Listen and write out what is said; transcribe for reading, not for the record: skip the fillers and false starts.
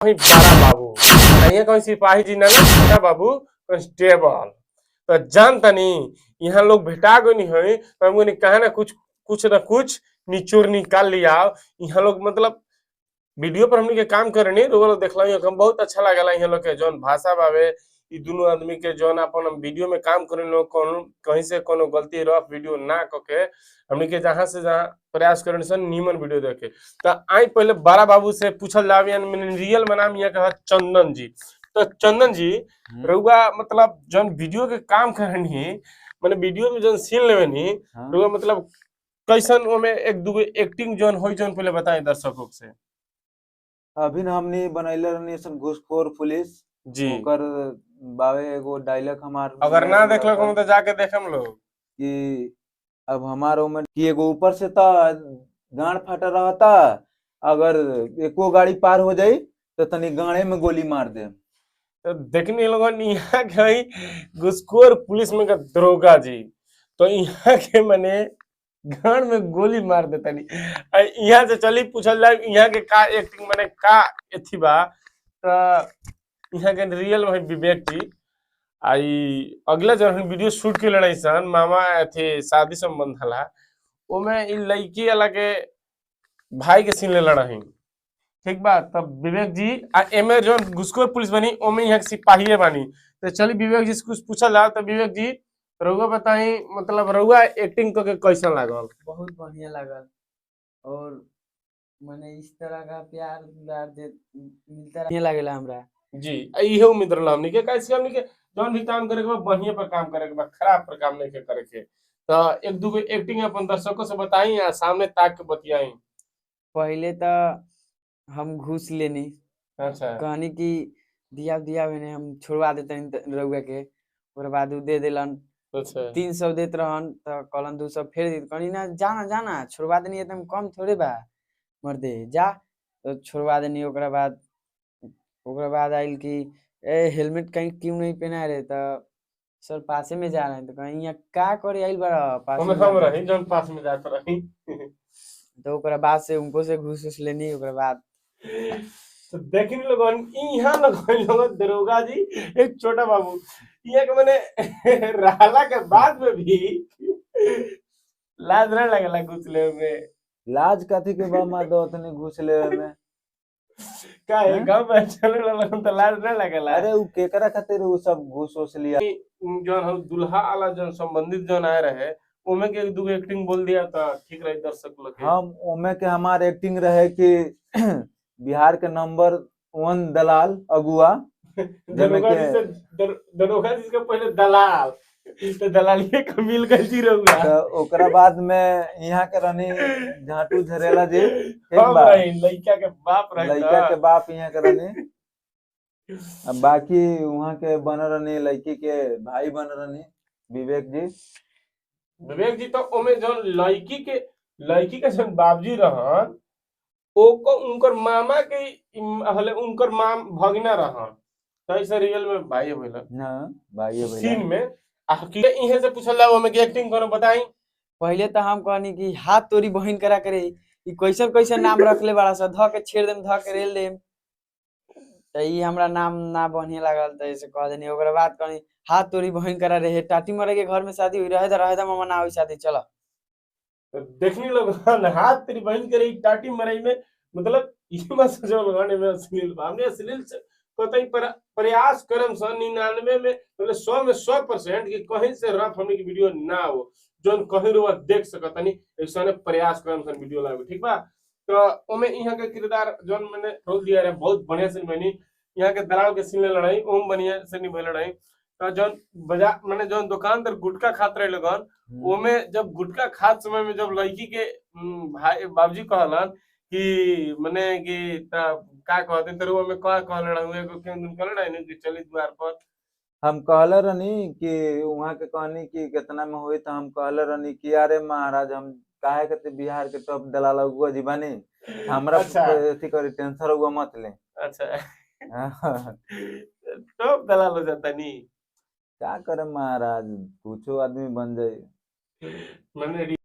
कहीं बड़ा बाबू कहीं कहीं सिपाही जी ना छोटा बाबू कांस्टेबल तो जानता नहीं यहाँ लोग भेटा गए नहीं है तो हमको नहीं कहा ना कुछ ना कुछ निचोड़ निकाल लिया यहाँ लोग मतलब वीडियो पर हमनी के काम करनी रोल देखला हम बहुत अच्छा लागला यहाँ लोग के जौन भाषा बावे ई दोनों आदमी के जौन अपन हम वीडियो में काम करे लोग कौन कहीं से कोनो गलती रफ वीडियो ना करके हमनी के जहां से जहां प्रयास करने से नीमन वीडियो देखे तो आई पहले बड़ा बाबू से पूछल जावे मैंने रियल में नाम यहाँ का चंदन जी तो चंदन जी रउआ मतलब जौन वीडियो के काम करनी मैंने वीडियो में जौन सीन लेवे नी रउआ मतलब कैसन ओमे एक दूगो एक्टिंग जौन होई जौन पहले बताएं दर्शकों से अभी न हमने बनैले रहनी सन घूसखोर पुलिस जी ओकर बावे एगो डायलॉग हमार अगर ना देखलो हम तो जाके देखम लोग कि अब हमारो में कि एगो ऊपर से तो गांड फाटा रहता अगर एको गाड़ी पार हो जाई तो तनी गाड़े में गोली मार दे तो देखने लोगन यहाँ के घुसखोर पुलिस में का दरोगा जी तो यहाँ के मने गाड़ में गोली मार देता नहीं यहाँ से चली पूछल जाए यहाँ के का एक्टिंग मने का एथी बा तो यहाँ के रियल में विवेक जी आई अगला जो हम वीडियो शूट के लड़ाई सन मामा थे शादी संबंध हला ओमे इ लड़की वाला के भाई के सीन ले लड़ाई ठीक बा तब विवेक जी एमे जो घुसखोर पुलिस बनी ओमे यहाँ सिपाही बानी तो चली विवेक जी से कुछ पूछल जाओ तो विवेक जी रउआ बताई मतलब रउआ एक्टिंग करके कैसा लागल बहुत बढ़िया लागल और मैंने इस तरह का प्यार दुलार दे मिलता रहे लागेला हमरा जी इहे उम्मीद रहला हमनी के कैसे हमनी के जौन भी काम करे के बा बढ़िया पर काम करे के बा खराब पर काम नहीं के करे के तो एक दूगो एक्टिंग अपन दर्शकों से बताई या सामने ताक के बतियाई पहले तो हम घूस लेनी अच्छा कहनी कि दिया दिया मैंने हम छोड़वा देते रउआ के ओकर बाद उ दे देलन अच्छा 300 देत रहन तो कहलन 200 फेर दी कहनी ना जाना जाना छोड़वा देनी है तुम कम थोड़े बा मर्दे जा तो छोड़वा देनी ओकरा बाद आइल कि ए हेलमेट कहीं क्यों नहीं पहना रहे तो सर पासे में जा रहे हैं तो कहीं यहाँ का करे आइल बड़ा पास हम में हम जाके। रही जौन पास में जात रही तो ओकरा बाद से उनको से घूस लेनी ओकरा बाद तो देखिन लोगन यहाँ लोगन दरोगा जी एक छोटा बाबू ये के मैंने रहला के बाद में भी लाज ना लगला घुस ले में लाज कथी के बा मार दो तनी घूस लेवे में का है गांव में चले लगन तो लाज ना लगला अरे उ केकरा खातिर उ सब घूस वूस लिया जौन हम दुल्हा वाला जौन संबंधित जौन आए रहे ओमे के एक दूगो एक्टिंग बोल दिया तो ठीक रही दर्शक लोग के हम ओमे के हमार एक्टिंग रहे कि बिहार के नंबर 1 दलाल अगुआ दरोगा जी से दरोगा जी के पहले दलाल तो दलालिए के मिल गई जी रहुआ तो ओकरा बाद में यहाँ के रहनी झाटू झरेला जी एक हम बार रही लड़का के बाप रही लड़का के बाप यहाँ के रहनी अब बाकी वहाँ के बन रहनी लड़की के भाई बन रहनी विवेक जी विवेक जी तो ओमे जौन लड़की के जौन बाबूजी रहन ओको उनकर मामा के हले उनकर माम भगना रहन तो ऐसे रियल में भाई भइलन हाँ भाई सीन में आखिर इहे से पूछल जाओ हमें कि एक्टिंग करो बताई पहले तो हम कहनी कि हाथ तोरी बहिन करा करे ई कैसन कैसन नाम रख ले बड़ा सा ध के छेड़ देम ध के रेल देम तो ई हमरा नाम ना बढ़िया लागल तो ऐसे कह देनी ओकरा बाद कहनी हाथ तोरी बहिन करा रहे टाटी मरे के घर में शादी हुई रहे दा मामा ना हुई शादी चलो तो देखने लोग हाथ तेरी बहन करे टाटी मरई में मतलब ये मत सोचो लगाने में अश्लील हमने अश्लील से कतई प्रयास करम सन 99 में मतलब 100 में 100% कि कहीं से रफ हमने की वीडियो ना हो जोन कहीं रुआ देख सकतनी ऐसा ने प्रयास करम सन वीडियो लावे ठीक बा तो ओमे यहाँ के किरदार जोन मैंने रोल दिया है बहुत बढ़िया से बनी यहाँ के दलाल के सीन लड़ाई ओम बढ़िया से नहीं लड़ाई तो जोन बाजार मैंने जोन दुकान पर गुटखा खात रहे लोगन ओमे जब गुटखा खात समय में जब लड़की के भाई बाबूजी कहलन कि मने कि का कहते तरुआ में का कहल रहुए को क्यों दिन कहल रहे कि चली द्वार पर हम कहले रहनी कि वहाँ के कहनी कि कितना में हुई तो हम कहले रहनी कि अरे महाराज हम काहे के बिहार के टॉप दलाल अगुआ जी बनी हमरा अच्छा अथी करी टेंशन रहुआ मत ले अच्छा टॉप दलाल हो जाता नहीं क्या करे महाराज कुछो आदमी बन जाए मैंने